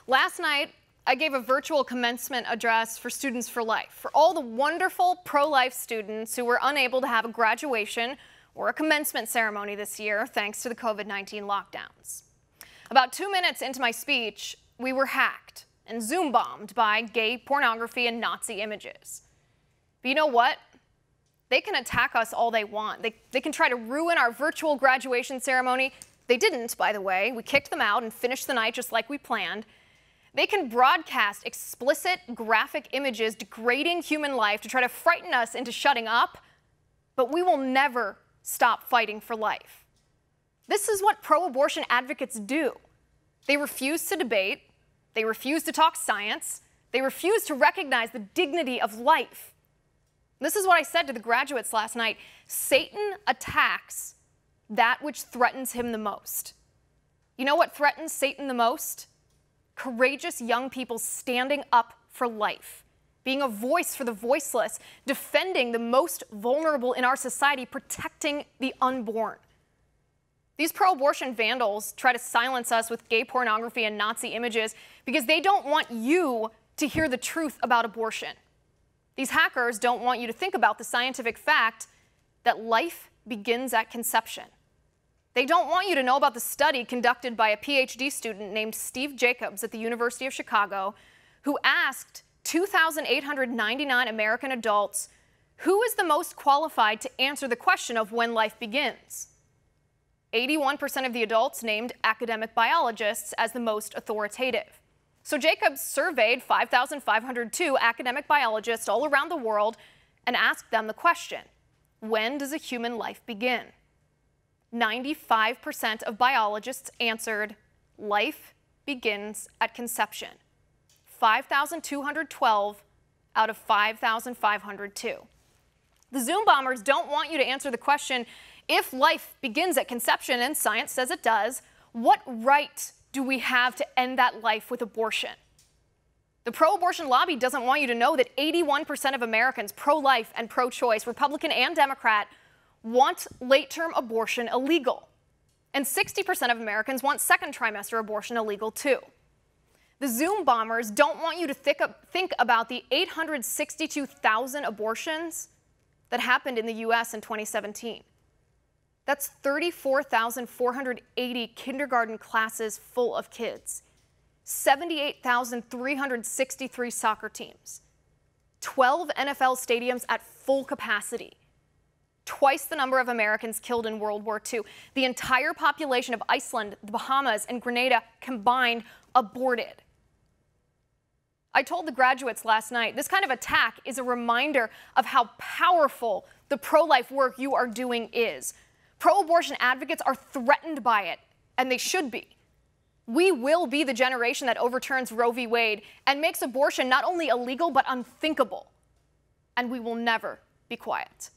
Last night, I gave a virtual commencement address for Students for Life, for all the wonderful pro-life students who were unable to have a graduation or a commencement ceremony this year thanks to the COVID-19 lockdowns. About 2 minutes into my speech, we were hacked and Zoom bombed by gay pornography and Nazi images. But you know what? They can attack us all they want. They can try to ruin our virtual graduation ceremony. They didn't, by the way. We kicked them out and finished the night just like we planned. They can broadcast explicit, graphic images degrading human life to try to frighten us into shutting up, but we will never stop fighting for life. This is what pro-abortion advocates do. They refuse to debate. They refuse to talk science. They refuse to recognize the dignity of life. This is what I said to the graduates last night. Satan attacks that which threatens him the most. You know what threatens Satan the most? Courageous young people standing up for life, being a voice for the voiceless, defending the most vulnerable in our society, protecting the unborn. These pro-abortion vandals try to silence us with gay pornography and Nazi images because they don't want you to hear the truth about abortion. These hackers don't want you to think about the scientific fact that life begins at conception. They don't want you to know about the study conducted by a PhD student named Steve Jacobs at the University of Chicago, who asked 2,899 American adults, who is the most qualified to answer the question of when life begins? 81% of the adults named academic biologists as the most authoritative. So Jacobs surveyed 5,502 academic biologists all around the world and asked them the question, when does a human life begin? 95% of biologists answered, life begins at conception. 5,212 out of 5,502. The Zoom bombers don't want you to answer the question, if life begins at conception, and science says it does, what right do we have to end that life with abortion? The pro-abortion lobby doesn't want you to know that 81% of Americans, pro-life and pro-choice, Republican and Democrat, want late-term abortion illegal. And 60% of Americans want second trimester abortion illegal too. The Zoom bombers don't want you to think about the 862,000 abortions that happened in the U.S. in 2017. That's 34,480 kindergarten classes full of kids, 78,363 soccer teams, 12 NFL stadiums at full capacity, twice the number of Americans killed in World War II. The entire population of Iceland, the Bahamas, and Grenada combined aborted. I told the graduates last night, this kind of attack is a reminder of how powerful the pro-life work you are doing is. Pro-abortion advocates are threatened by it, and they should be. We will be the generation that overturns Roe v. Wade and makes abortion not only illegal but unthinkable. And we will never be quiet.